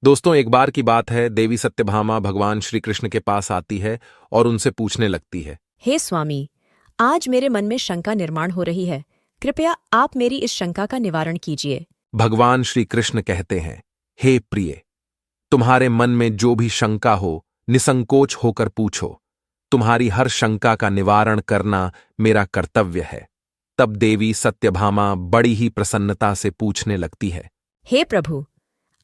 दोस्तों, एक बार की बात है, देवी सत्यभामा भगवान श्री कृष्ण के पास आती है और उनसे पूछने लगती है। हे स्वामी, आज मेरे मन में शंका निर्माण हो रही है। कृपया आप मेरी इस शंका का निवारण कीजिए। भगवान श्री कृष्ण कहते हैं, हे प्रिय, तुम्हारे मन में जो भी शंका हो, निसंकोच होकर पूछो। तुम्हारी हर शंका का निवारण करना मेरा कर्तव्य है। तब देवी सत्यभामा बड़ी ही प्रसन्नता से पूछने लगती है। हे प्रभु,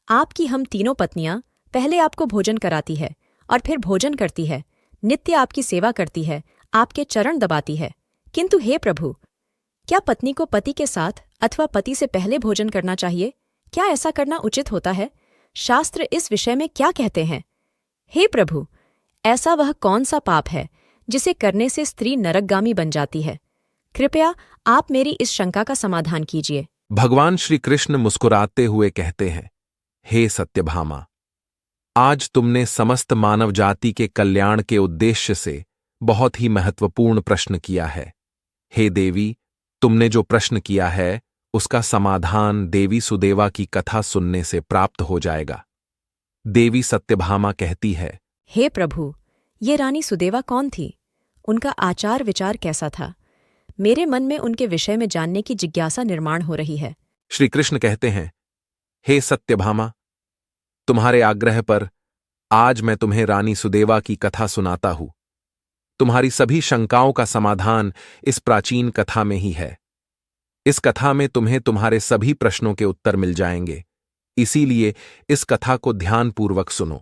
आपकी हम तीनों पत्नियां पहले आपको भोजन कराती है और फिर भोजन करती है, नित्य आपकी सेवा करती है, आपके चरण दबाती है। किंतु हे प्रभु, क्या पत्नी को पति के साथ अथवा पति से पहले भोजन करना चाहिए? क्या ऐसा करना उचित होता है? शास्त्र इस विषय में क्या कहते हैं? हे प्रभु, ऐसा वह कौन सा पाप है जिसे करने से स्त्री नरकगामी बन जाती है? कृपया आप मेरी इस शंका का समाधान कीजिए। भगवान श्री कृष्ण मुस्कुराते हुए कहते हैं, हे सत्यभामा, आज तुमने समस्त मानव जाति के कल्याण के उद्देश्य से बहुत ही महत्वपूर्ण प्रश्न किया है। हे देवी, तुमने जो प्रश्न किया है उसका समाधान देवी सुदेवा की कथा सुनने से प्राप्त हो जाएगा। देवी सत्यभामा कहती है, हे प्रभु, ये रानी सुदेवा कौन थी? उनका आचार विचार कैसा था? मेरे मन में उनके विषय में जानने की जिज्ञासा निर्माण हो रही है। श्री कृष्ण कहते हैं, हे सत्यभामा, तुम्हारे आग्रह पर आज मैं तुम्हें रानी सुदेवा की कथा सुनाता हूं। तुम्हारी सभी शंकाओं का समाधान इस प्राचीन कथा में ही है। इस कथा में तुम्हें तुम्हारे सभी प्रश्नों के उत्तर मिल जाएंगे। इसीलिए इस कथा को ध्यानपूर्वक सुनो।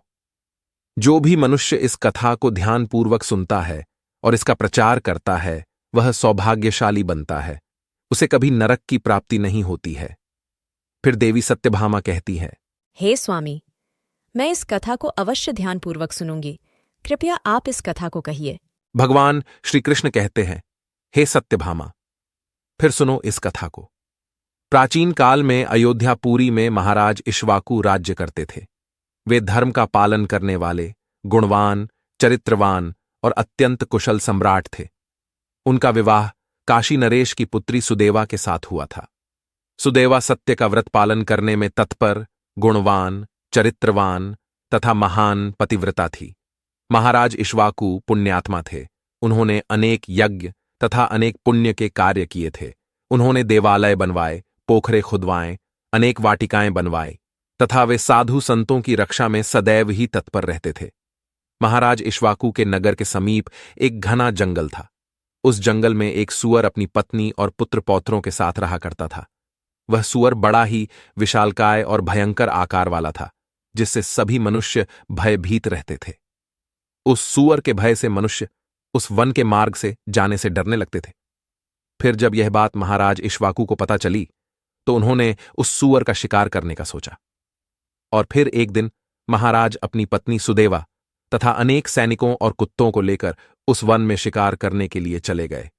जो भी मनुष्य इस कथा को ध्यानपूर्वक सुनता है और इसका प्रचार करता है, वह सौभाग्यशाली बनता है। उसे कभी नरक की प्राप्ति नहीं होती है। फिर देवी सत्यभामा कहती है, हे स्वामी, मैं इस कथा को अवश्य ध्यानपूर्वक सुनूंगी। कृपया आप इस कथा को कहिए। भगवान श्री कृष्ण कहते हैं, हे सत्यभामा, फिर सुनो इस कथा को। प्राचीन काल में अयोध्यापुरी में महाराज इक्ष्वाकु राज्य करते थे। वे धर्म का पालन करने वाले, गुणवान, चरित्रवान और अत्यंत कुशल सम्राट थे। उनका विवाह काशी नरेश की पुत्री सुदेवा के साथ हुआ था। सुदेवा सत्य का व्रत पालन करने में तत्पर, गुणवान, चरित्रवान तथा महान पतिव्रता थी। महाराज इक्ष्वाकु पुण्यात्मा थे। उन्होंने अनेक यज्ञ तथा अनेक पुण्य के कार्य किए थे। उन्होंने देवालय बनवाए, पोखरे खुदवाए, अनेक वाटिकाएं बनवाए तथा वे साधु संतों की रक्षा में सदैव ही तत्पर रहते थे। महाराज इक्ष्वाकु के नगर के समीप एक घना जंगल था। उस जंगल में एक सूअर अपनी पत्नी और पुत्र पौत्रों के साथ रहा करता था। वह सूअर बड़ा ही विशालकाय और भयंकर आकार वाला था, जिससे सभी मनुष्य भयभीत रहते थे। उस सूअर के भय से मनुष्य उस वन के मार्ग से जाने से डरने लगते थे। फिर जब यह बात महाराज इक्ष्वाकु को पता चली, तो उन्होंने उस सूअर का शिकार करने का सोचा। और फिर एक दिन महाराज अपनी पत्नी सुदेवा तथा अनेक सैनिकों और कुत्तों को लेकर उस वन में शिकार करने के लिए चले गए।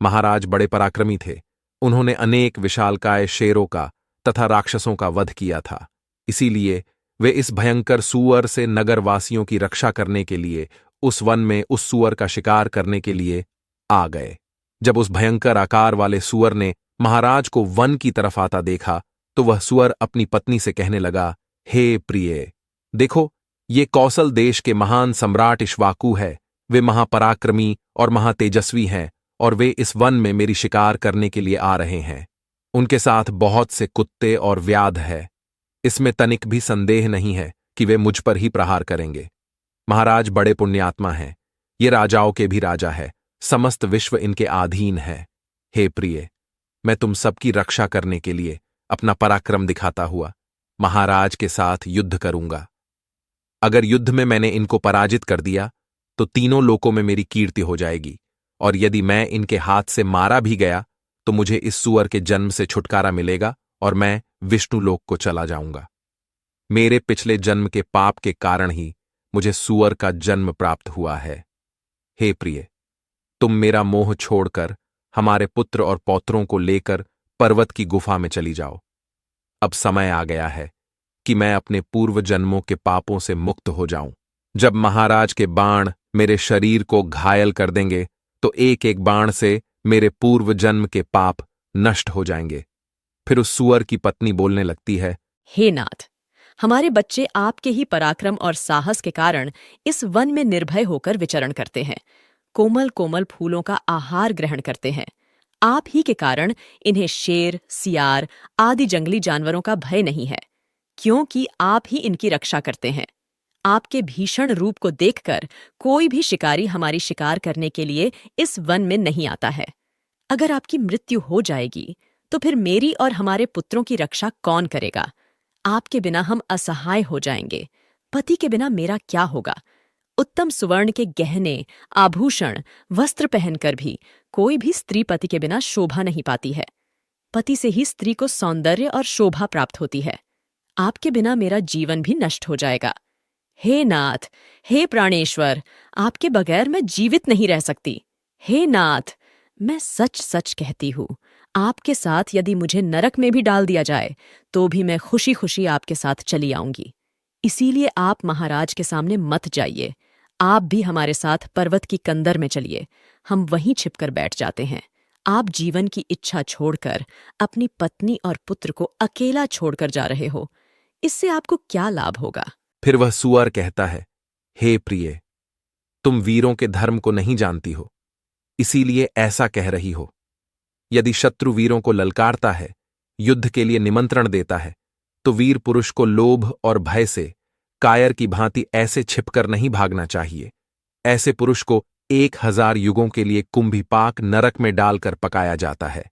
महाराज बड़े पराक्रमी थे। उन्होंने अनेक विशालकाय शेरों का तथा राक्षसों का वध किया था। इसीलिए वे इस भयंकर सूअर से नगरवासियों की रक्षा करने के लिए उस वन में उस सूअर का शिकार करने के लिए आ गए। जब उस भयंकर आकार वाले सूअर ने महाराज को वन की तरफ आता देखा, तो वह सूअर अपनी पत्नी से कहने लगा, हे प्रिय, देखो, ये कौशल देश के महान सम्राट इक्ष्वाकु है। वे महापराक्रमी और महातेजस्वी हैं और वे इस वन में मेरी शिकार करने के लिए आ रहे हैं। उनके साथ बहुत से कुत्ते और व्याध है। इसमें तनिक भी संदेह नहीं है कि वे मुझ पर ही प्रहार करेंगे। महाराज बड़े पुण्यात्मा हैं। ये राजाओं के भी राजा है। समस्त विश्व इनके अधीन है। हे प्रिय, मैं तुम सबकी रक्षा करने के लिए अपना पराक्रम दिखाता हुआ महाराज के साथ युद्ध करूंगा। अगर युद्ध में मैंने इनको पराजित कर दिया तो तीनों लोकों में मेरी कीर्ति हो जाएगी, और यदि मैं इनके हाथ से मारा भी गया तो मुझे इस सूअर के जन्म से छुटकारा मिलेगा और मैं विष्णु लोक को चला जाऊंगा। मेरे पिछले जन्म के पाप के कारण ही मुझे सूअर का जन्म प्राप्त हुआ है। हे प्रिय, तुम मेरा मोह छोड़कर हमारे पुत्र और पौत्रों को लेकर पर्वत की गुफा में चली जाओ। अब समय आ गया है कि मैं अपने पूर्व जन्मों के पापों से मुक्त हो जाऊं। जब महाराज के बाण मेरे शरीर को घायल कर देंगे, तो एक एक बाण से मेरे पूर्व जन्म के पाप नष्ट हो जाएंगे। फिर उस सूअर की पत्नी बोलने लगती है, हे नाथ, हमारे बच्चे आपके ही पराक्रम और साहस के कारण इस वन में निर्भय होकर विचरण करते हैं, कोमल कोमल फूलों का आहार ग्रहण करते हैं। आप ही के कारण इन्हें शेर, सियार आदि जंगली जानवरों का भय नहीं है, क्योंकि आप ही इनकी रक्षा करते हैं। आपके भीषण रूप को देखकर कोई भी शिकारी हमारी शिकार करने के लिए इस वन में नहीं आता है। अगर आपकी मृत्यु हो जाएगी तो फिर मेरी और हमारे पुत्रों की रक्षा कौन करेगा? आपके बिना हम असहाय हो जाएंगे। पति के बिना मेरा क्या होगा? उत्तम सुवर्ण के गहने, आभूषण, वस्त्र पहनकर भी कोई भी स्त्री पति के बिना शोभा नहीं पाती है। पति से ही स्त्री को सौंदर्य और शोभा प्राप्त होती है। आपके बिना मेरा जीवन भी नष्ट हो जाएगा। हे नाथ, हे प्राणेश्वर, आपके बगैर मैं जीवित नहीं रह सकती। हे नाथ, मैं सच सच कहती हूँ, आपके साथ यदि मुझे नरक में भी डाल दिया जाए तो भी मैं खुशी खुशी आपके साथ चली आऊंगी। इसीलिए आप महाराज के सामने मत जाइए। आप भी हमारे साथ पर्वत की कंदर में चलिए। हम वहीं छिपकर बैठ जाते हैं। आप जीवन की इच्छा छोड़कर अपनी पत्नी और पुत्र को अकेला छोड़कर जा रहे हो। इससे आपको क्या लाभ होगा? फिर वह सूअर कहता है, हे प्रिय, तुम वीरों के धर्म को नहीं जानती हो, इसीलिए ऐसा कह रही हो। यदि शत्रु वीरों को ललकारता है, युद्ध के लिए निमंत्रण देता है, तो वीर पुरुष को लोभ और भय से कायर की भांति ऐसे छिपकर नहीं भागना चाहिए। ऐसे पुरुष को 1000 युगों के लिए कुंभीपाक नरक में डालकर पकाया जाता है।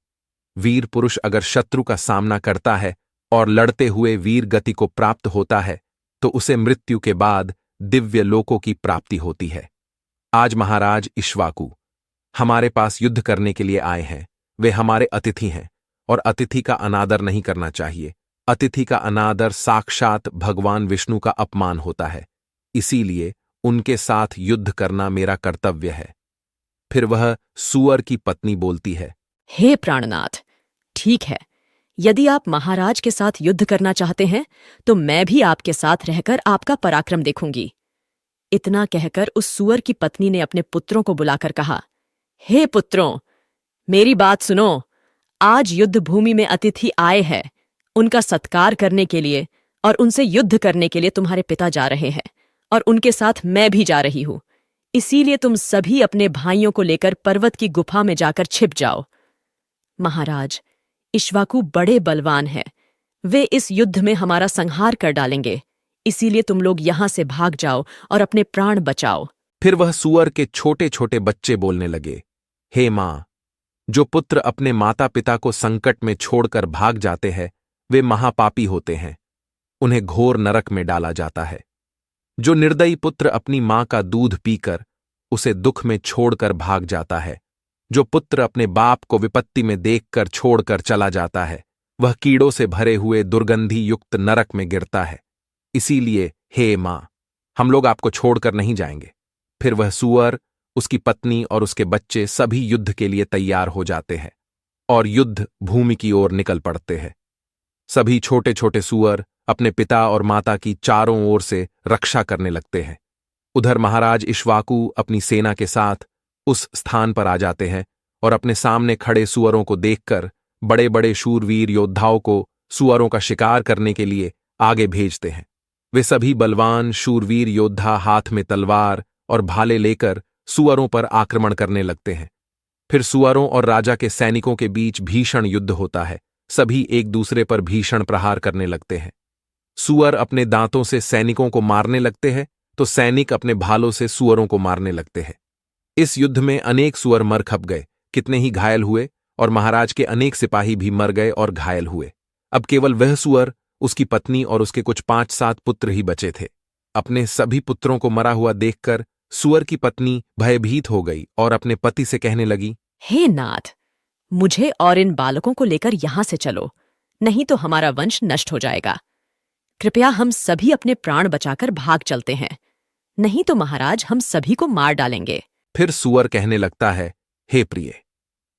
वीर पुरुष अगर शत्रु का सामना करता है और लड़ते हुए वीर गति को प्राप्त होता है तो उसे मृत्यु के बाद दिव्य लोकों की प्राप्ति होती है। आज महाराज इक्ष्वाकु हमारे पास युद्ध करने के लिए आए हैं। वे हमारे अतिथि हैं और अतिथि का अनादर नहीं करना चाहिए। अतिथि का अनादर साक्षात भगवान विष्णु का अपमान होता है। इसीलिए उनके साथ युद्ध करना मेरा कर्तव्य है। फिर वह सूअर की पत्नी बोलती है, हे प्राणनाथ, ठीक है, यदि आप महाराज के साथ युद्ध करना चाहते हैं तो मैं भी आपके साथ रहकर आपका पराक्रम देखूंगी। इतना कहकर उस सूअर की पत्नी ने अपने पुत्रों को बुलाकर कहा, हे पुत्रों, मेरी बात सुनो। आज युद्ध भूमि में अतिथि आए हैं। उनका सत्कार करने के लिए और उनसे युद्ध करने के लिए तुम्हारे पिता जा रहे हैं और उनके साथ मैं भी जा रही हूं। इसीलिए तुम सभी अपने भाइयों को लेकर पर्वत की गुफा में जाकर छिप जाओ। महाराज, इक्ष्वाकु बड़े बलवान हैं। वे इस युद्ध में हमारा संहार कर डालेंगे। इसीलिए तुम लोग यहां से भाग जाओ और अपने प्राण बचाओ। फिर वह सूअर के छोटे छोटे बच्चे बोलने लगे, हे मां, जो पुत्र अपने माता पिता को संकट में छोड़कर भाग जाते हैं वे महापापी होते हैं। उन्हें घोर नरक में डाला जाता है। जो निर्दयी पुत्र अपनी मां का दूध पीकर उसे दुख में छोड़कर भाग जाता है, जो पुत्र अपने बाप को विपत्ति में देखकर छोड़कर चला जाता है, वह कीड़ों से भरे हुए दुर्गंधी युक्त नरक में गिरता है। इसीलिए हे मां, हम लोग आपको छोड़कर नहीं जाएंगे। फिर वह सूअर, उसकी पत्नी और उसके बच्चे सभी युद्ध के लिए तैयार हो जाते हैं और युद्ध भूमि की ओर निकल पड़ते हैं। सभी छोटे छोटे सूअर अपने पिता और माता की चारों ओर से रक्षा करने लगते हैं। उधर महाराज इक्ष्वाकु अपनी सेना के साथ उस स्थान पर आ जाते हैं और अपने सामने खड़े सूअरों को देखकर बड़े बड़े शूरवीर योद्धाओं को सूअरों का शिकार करने के लिए आगे भेजते हैं। वे सभी बलवान शूरवीर योद्धा हाथ में तलवार और भाले लेकर सूअरों पर आक्रमण करने लगते हैं। फिर सूअरों और राजा के सैनिकों के बीच भीषण युद्ध होता है। सभी एक दूसरे पर भीषण प्रहार करने लगते हैं। सूअर अपने दांतों से सैनिकों को मारने लगते हैं तो सैनिक अपने भालों से सूअरों को मारने लगते हैं। इस युद्ध में अनेक सूअर मर खप गए, कितने ही घायल हुए और महाराज के अनेक सिपाही भी मर गए और घायल हुए। अब केवल वह सूअर, उसकी पत्नी और उसके कुछ 5-7 पुत्र ही बचे थे। अपने सभी पुत्रों को मरा हुआ देखकर सूअर की पत्नी भयभीत हो गई और अपने पति से कहने लगी, हे नाथ, मुझे और इन बालकों को लेकर यहां से चलो, नहीं तो हमारा वंश नष्ट हो जाएगा। कृपया हम सभी अपने प्राण बचाकर भाग चलते हैं, नहीं तो महाराज हम सभी को मार डालेंगे। फिर सूअर कहने लगता है, हे प्रिय,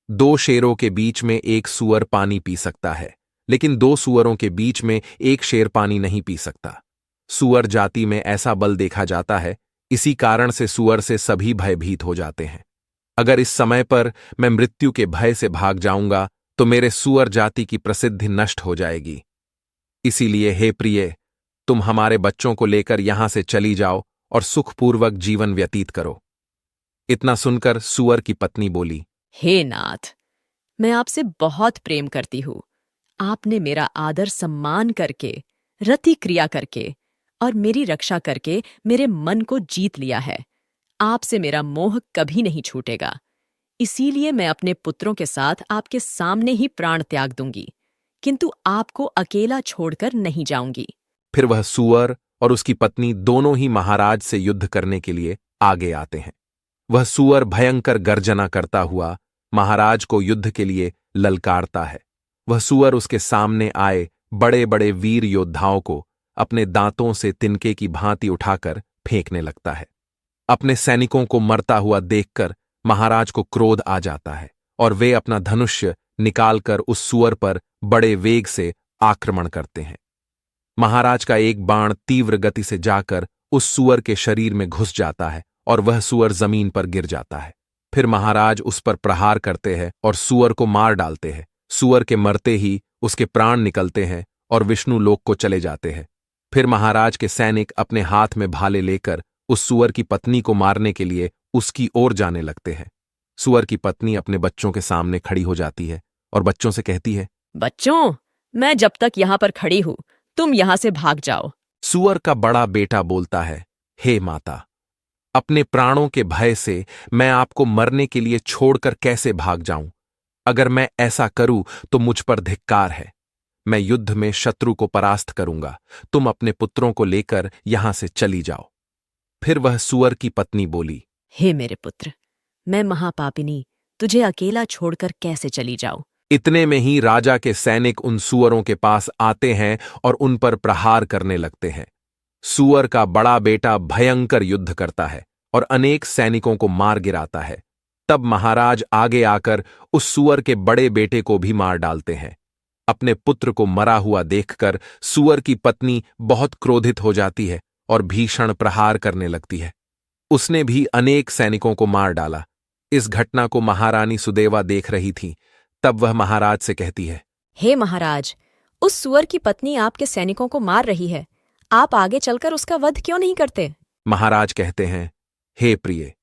2 शेरों के बीच में एक सूअर पानी पी सकता है, लेकिन 2 सूअरों के बीच में एक शेर पानी नहीं पी सकता। सूअर जाति में ऐसा बल देखा जाता है, इसी कारण से सूअर से सभी भयभीत हो जाते हैं। अगर इस समय पर मैं मृत्यु के भय से भाग जाऊंगा तो मेरे सूअर जाति की प्रसिद्धि नष्ट हो जाएगी। इसीलिए हे प्रिय, तुम हमारे बच्चों को लेकर यहां से चली जाओ और सुखपूर्वक जीवन व्यतीत करो। इतना सुनकर सूअर की पत्नी बोली, हे नाथ, मैं आपसे बहुत प्रेम करती हूँ। आपने मेरा आदर सम्मान करके, रति क्रिया करके और मेरी रक्षा करके मेरे मन को जीत लिया है। आपसे मेरा मोह कभी नहीं छूटेगा। इसीलिए मैं अपने पुत्रों के साथ आपके सामने ही प्राण त्याग दूंगी, किंतु आपको अकेला छोड़कर नहीं जाऊंगी। फिर वह सूअर और उसकी पत्नी दोनों ही महाराज से युद्ध करने के लिए आगे आते हैं। वह सूअर भयंकर गर्जना करता हुआ महाराज को युद्ध के लिए ललकारता है। वह सूअर उसके सामने आए बड़े बड़े वीर योद्धाओं को अपने दांतों से तिनके की भांति उठाकर फेंकने लगता है। अपने सैनिकों को मरता हुआ देखकर महाराज को क्रोध आ जाता है और वे अपना धनुष्य निकालकर उस सूअर पर बड़े वेग से आक्रमण करते हैं। महाराज का एक बाण तीव्र गति से जाकर उस सूअर के शरीर में घुस जाता है और वह सूअर जमीन पर गिर जाता है। फिर महाराज उस पर प्रहार करते हैं और सूअर को मार डालते हैं। सूअर के मरते ही उसके प्राण निकलते हैं और विष्णु लोक को चले जाते हैं। फिर महाराज के सैनिक अपने हाथ में भाले लेकर उस सूअर की पत्नी को मारने के लिए उसकी ओर जाने लगते हैं। सूअर की पत्नी अपने बच्चों के सामने खड़ी हो जाती है और बच्चों से कहती है, बच्चों, मैं जब तक यहां पर खड़ी हूं, तुम यहां से भाग जाओ। सूअर का बड़ा बेटा बोलता है, हे माता, अपने प्राणों के भय से मैं आपको मरने के लिए छोड़कर कैसे भाग जाऊं? अगर मैं ऐसा करूं तो मुझ पर धिक्कार है। मैं युद्ध में शत्रु को परास्त करूंगा। तुम अपने पुत्रों को लेकर यहां से चली जाओ। फिर वह सूअर की पत्नी बोली, हे मेरे पुत्र, मैं महापापिनी तुझे अकेला छोड़कर कैसे चली जाऊं? इतने में ही राजा के सैनिक उन सूअरों के पास आते हैं और उन पर प्रहार करने लगते हैं। सूअर का बड़ा बेटा भयंकर युद्ध करता है और अनेक सैनिकों को मार गिराता है। तब महाराज आगे आकर उस सूअर के बड़े बेटे को भी मार डालते हैं। अपने पुत्र को मरा हुआ देखकर सूअर की पत्नी बहुत क्रोधित हो जाती है और भीषण प्रहार करने लगती है। उसने भी अनेक सैनिकों को मार डाला। इस घटना को महारानी सुदेवा देख रही थी। तब वह महाराज से कहती है, हे महाराज, उस सूअर की पत्नी आपके सैनिकों को मार रही है। आप आगे चलकर उसका वध क्यों नहीं करते? महाराज कहते हैं, हे प्रिय,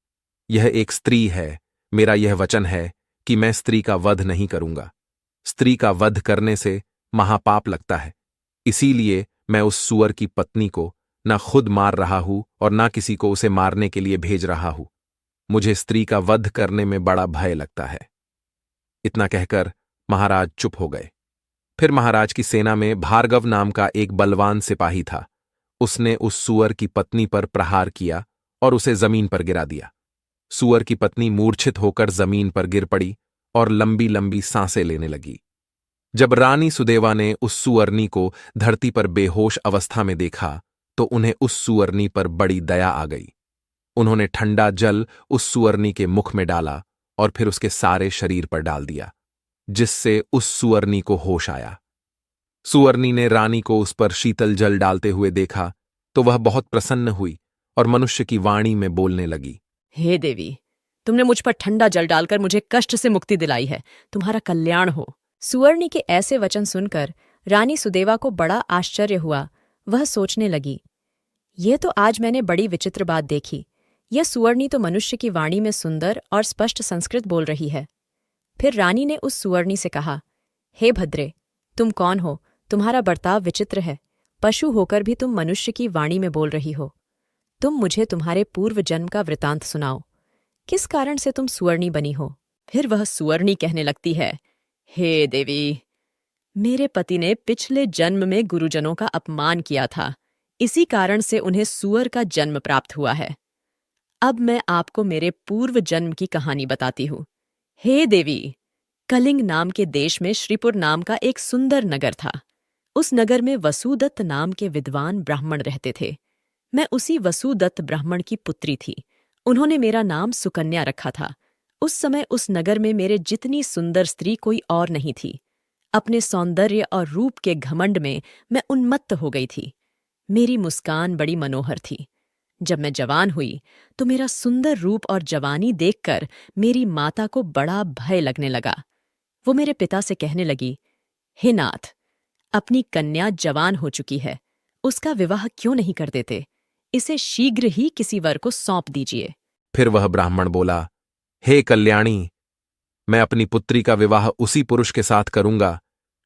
यह एक स्त्री है। मेरा यह वचन है कि मैं स्त्री का वध नहीं करूंगा। स्त्री का वध करने से महापाप लगता है। इसीलिए मैं उस सूअर की पत्नी को ना खुद मार रहा हूं और ना किसी को उसे मारने के लिए भेज रहा हूं। मुझे स्त्री का वध करने में बड़ा भय लगता है। इतना कहकर महाराज चुप हो गए। फिर महाराज की सेना में भार्गव नाम का एक बलवान सिपाही था। उसने उस सूअर की पत्नी पर प्रहार किया और उसे जमीन पर गिरा दिया। सूअर की पत्नी मूर्छित होकर जमीन पर गिर पड़ी और लंबी लंबी सांसें लेने लगी। जब रानी सुदेवा ने उस सुअरनी को धरती पर बेहोश अवस्था में देखा तो उन्हें उस सुअरनी पर बड़ी दया आ गई। उन्होंने ठंडा जल उस सुअरनी के मुख में डाला और फिर उसके सारे शरीर पर डाल दिया, जिससे उस सुअरनी को होश आया। सुअरनी ने रानी को उस पर शीतल जल डालते हुए देखा तो वह बहुत प्रसन्न हुई और मनुष्य की वाणी में बोलने लगी, हे देवी, तुमने मुझ पर ठंडा जल डालकर मुझे कष्ट से मुक्ति दिलाई है। तुम्हारा कल्याण हो। सुअरनी के ऐसे वचन सुनकर रानी सुदेवा को बड़ा आश्चर्य हुआ। वह सोचने लगी, ये तो आज मैंने बड़ी विचित्र बात देखी। यह सुअरनी तो मनुष्य की वाणी में सुंदर और स्पष्ट संस्कृत बोल रही है। फिर रानी ने उस सुअरनी से कहा, हे भद्रे, तुम कौन हो? तुम्हारा बर्ताव विचित्र है। पशु होकर भी तुम मनुष्य की वाणी में बोल रही हो। तुम मुझे तुम्हारे पूर्व जन्म का वृतांत सुनाओ। किस कारण से तुम सुअरनी बनी हो? फिर वह सुअरनी कहने लगती है, हे देवी, मेरे पति ने पिछले जन्म में गुरुजनों का अपमान किया था। इसी कारण से उन्हें सूअर का जन्म प्राप्त हुआ है। अब मैं आपको मेरे पूर्व जन्म की कहानी बताती हूँ। हे देवी, कलिंग नाम के देश में श्रीपुर नाम का एक सुंदर नगर था। उस नगर में वसुदत्त नाम के विद्वान ब्राह्मण रहते थे। मैं उसी वसुदत्त ब्राह्मण की पुत्री थी। उन्होंने मेरा नाम सुकन्या रखा था। उस समय उस नगर में मेरे जितनी सुंदर स्त्री कोई और नहीं थी। अपने सौंदर्य और रूप के घमंड में मैं उन्मत्त हो गई थी। मेरी मुस्कान बड़ी मनोहर थी। जब मैं जवान हुई तो मेरा सुंदर रूप और जवानी देखकर मेरी माता को बड़ा भय लगने लगा। वो मेरे पिता से कहने लगी, हे नाथ, अपनी कन्या जवान हो चुकी है उसका विवाह क्यों नहीं कर देते? इसे शीघ्र ही किसी वर को सौंप दीजिए। फिर वह ब्राह्मण बोला, हे कल्याणी, मैं अपनी पुत्री का विवाह उसी पुरुष के साथ करूंगा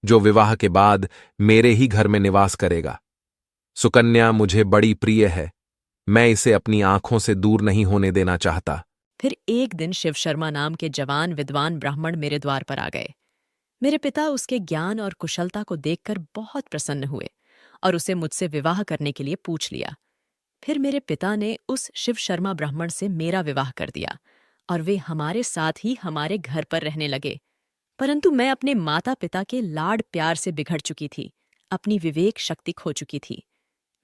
जो विवाह के बाद मेरे ही घर में निवास करेगा। सुकन्या मुझे बड़ी प्रिय है, मैं इसे अपनी आंखों से दूर नहीं होने देना चाहता। फिर एक दिन शिव शर्मा नाम के जवान विद्वान ब्राह्मण मेरे द्वार पर आ गए। मेरे पिता उसके ज्ञान और कुशलता को देखकर बहुत प्रसन्न हुए और उसे मुझसे विवाह करने के लिए पूछ लिया। फिर मेरे पिता ने उस शिव शर्मा ब्राह्मण से मेरा विवाह कर दिया और वे हमारे साथ ही हमारे घर पर रहने लगे। परंतु मैं अपने माता पिता के लाड प्यार से बिगड़ चुकी थी, अपनी विवेक शक्ति खो चुकी थी।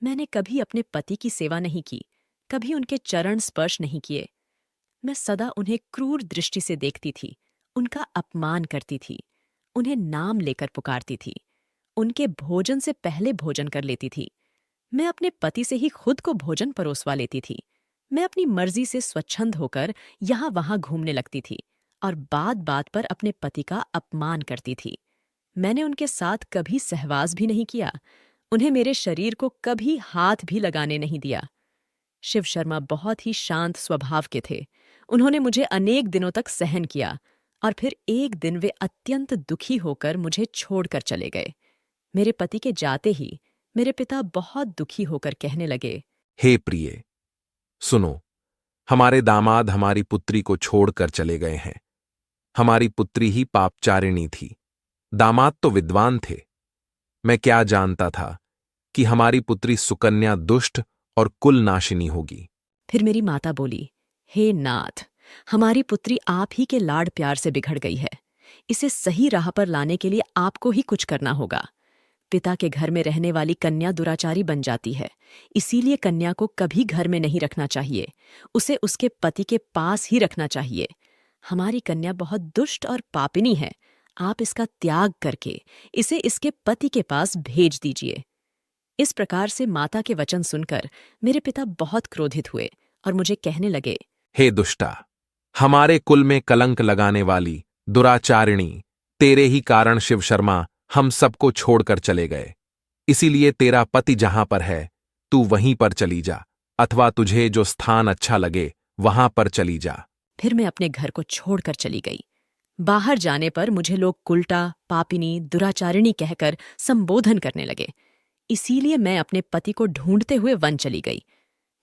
मैंने कभी अपने पति की सेवा नहीं की, कभी उनके चरण स्पर्श नहीं किए। मैं सदा उन्हें क्रूर दृष्टि से देखती थी, उनका अपमान करती थी, उन्हें नाम लेकर पुकारती थी, उनके भोजन से पहले भोजन कर लेती थी। मैं अपने पति से ही खुद को भोजन परोसवा लेती थी। मैं अपनी मर्जी से स्वच्छंद होकर यहाँ वहाँ घूमने लगती थी और बात बात पर अपने पति का अपमान करती थी। मैंने उनके साथ कभी सहवास भी नहीं किया, उन्हें मेरे शरीर को कभी हाथ भी लगाने नहीं दिया। शिव शर्मा बहुत ही शांत स्वभाव के थे। उन्होंने मुझे अनेक दिनों तक सहन किया और फिर एक दिन वे अत्यंत दुखी होकर मुझे छोड़कर चले गए। मेरे पति के जाते ही मेरे पिता बहुत दुखी होकर कहने लगे, हे प्रिय, सुनो, हमारे दामाद हमारी पुत्री को छोड़कर चले गए हैं। हमारी पुत्री ही पापचारिणी थी, दामाद तो विद्वान थे। मैं क्या जानता था कि हमारी पुत्री सुकन्या दुष्ट और कुलनाशिनी होगी। फिर मेरी माता बोली, हे नाथ, हमारी पुत्री आप ही के लाड प्यार से बिगड़ गई है। इसे सही राह पर लाने के लिए आपको ही कुछ करना होगा। पिता के घर में रहने वाली कन्या दुराचारी बन जाती है, इसीलिए कन्या को कभी घर में नहीं रखना चाहिए, उसे उसके पति के पास ही रखना चाहिए। हमारी कन्या बहुत दुष्ट और पापिनी है, आप इसका त्याग करके इसे इसके पति के पास भेज दीजिए। इस प्रकार से माता के वचन सुनकर मेरे पिता बहुत क्रोधित हुए और मुझे कहने लगे, हे दुष्टा, हमारे कुल में कलंक लगाने वाली दुराचारिणी, तेरे ही कारण शिव शर्मा हम सबको छोड़कर चले गए। इसीलिए तेरा पति जहां पर है तू वहीं पर चली जा, अथवा तुझे जो स्थान अच्छा लगे वहां पर चली जा। फिर मैं अपने घर को छोड़कर चली गई। बाहर जाने पर मुझे लोग कुलटा, पापिनी, दुराचारिणी कहकर संबोधन करने लगे। इसीलिए मैं अपने पति को ढूंढते हुए वन चली गई।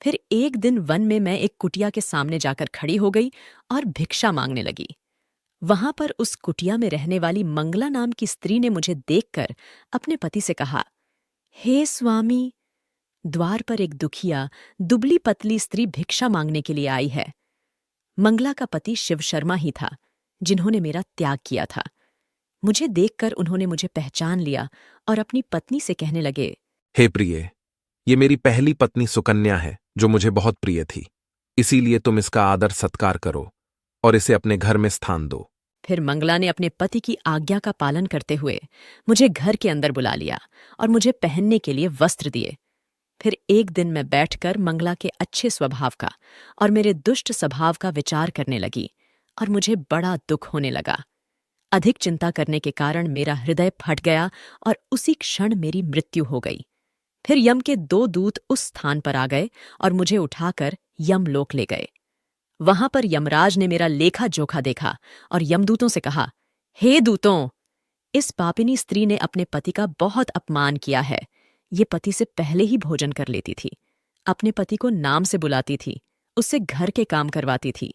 फिर एक दिन वन में मैं एक कुटिया के सामने जाकर खड़ी हो गई और भिक्षा मांगने लगी। वहां पर उस कुटिया में रहने वाली मंगला नाम की स्त्री ने मुझे देखकर अपने पति से कहा, हे स्वामी, द्वार पर एक दुखिया, दुबली पतली स्त्री भिक्षा मांगने के लिए आई है। मंगला का पति शिव शर्मा ही था, जिन्होंने मेरा त्याग किया था। मुझे देखकर उन्होंने मुझे पहचान लिया और अपनी पत्नी से कहने लगे, हे प्रिय, ये मेरी पहली पत्नी सुकन्या है जो मुझे बहुत प्रिय थी। इसीलिए तुम इसका आदर सत्कार करो और इसे अपने घर में स्थान दो। फिर मंगला ने अपने पति की आज्ञा का पालन करते हुए मुझे घर के अंदर बुला लिया और मुझे पहनने के लिए वस्त्र दिए। फिर एक दिन मैं बैठकर मंगला के अच्छे स्वभाव का और मेरे दुष्ट स्वभाव का विचार करने लगी और मुझे बड़ा दुख होने लगा। अधिक चिंता करने के कारण मेरा हृदय फट गया और उसी क्षण मेरी मृत्यु हो गई। फिर यम के 2 दूत उस स्थान पर आ गए और मुझे उठाकर यमलोक ले गए। वहां पर यमराज ने मेरा लेखा जोखा देखा और यमदूतों से कहा, हे दूतों, इस पापिनी स्त्री ने अपने पति का बहुत अपमान किया है। ये पति से पहले ही भोजन कर लेती थी, अपने पति को नाम से बुलाती थी, उससे घर के काम करवाती थी।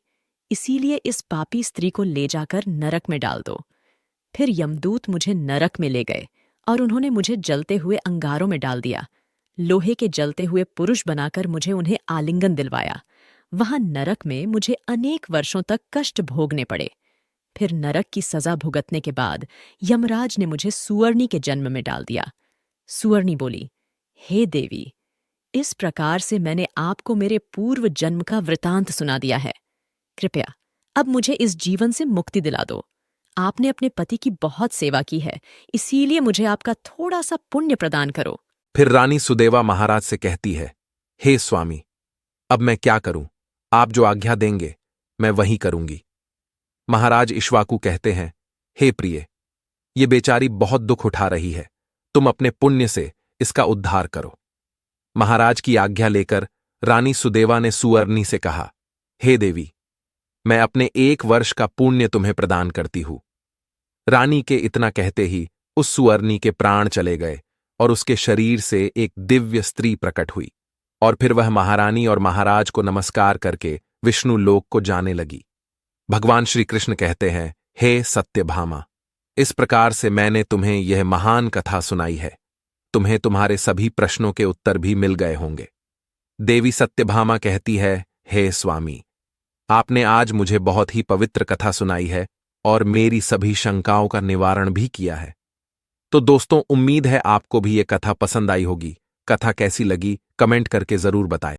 इसीलिए इस पापी स्त्री को ले जाकर नरक में डाल दो। फिर यमदूत मुझे नरक में ले गए और उन्होंने मुझे जलते हुए अंगारों में डाल दिया। लोहे के जलते हुए पुरुष बनाकर मुझे उन्हें आलिंगन दिलवाया। वहां नरक में मुझे अनेक वर्षों तक कष्ट भोगने पड़े। फिर नरक की सजा भुगतने के बाद यमराज ने मुझे सुअर्णी के जन्म में डाल दिया। सुअर्णी बोली, हे देवी, इस प्रकार से मैंने आपको मेरे पूर्व जन्म का वृतांत सुना दिया है। कृपया अब मुझे इस जीवन से मुक्ति दिला दो। आपने अपने पति की बहुत सेवा की है, इसीलिए मुझे आपका थोड़ा सा पुण्य प्रदान करो। फिर रानी सुदेवा महाराज से कहती है, हे स्वामी, अब मैं क्या करूं? आप जो आज्ञा देंगे मैं वही करूंगी। महाराज इक्ष्वाकु कहते हैं, हे प्रिय, ये बेचारी बहुत दुख उठा रही है, तुम अपने पुण्य से इसका उद्धार करो। महाराज की आज्ञा लेकर रानी सुदेवा ने सुअर्णी से कहा, हे देवी, मैं अपने 1 वर्ष का पुण्य तुम्हें प्रदान करती हूं। रानी के इतना कहते ही उस सुअर्णी के प्राण चले गए और उसके शरीर से एक दिव्य स्त्री प्रकट हुई, और फिर वह महारानी और महाराज को नमस्कार करके विष्णु लोक को जाने लगी। भगवान श्री कृष्ण कहते हैं, हे सत्यभामा, इस प्रकार से मैंने तुम्हें यह महान कथा सुनाई है। तुम्हें तुम्हारे सभी प्रश्नों के उत्तर भी मिल गए होंगे। देवी सत्यभामा कहती है, हे स्वामी, आपने आज मुझे बहुत ही पवित्र कथा सुनाई है और मेरी सभी शंकाओं का निवारण भी किया है। तो दोस्तों, उम्मीद है आपको भी ये कथा पसंद आई होगी। कथा कैसी लगी कमेंट करके जरूर बताएं।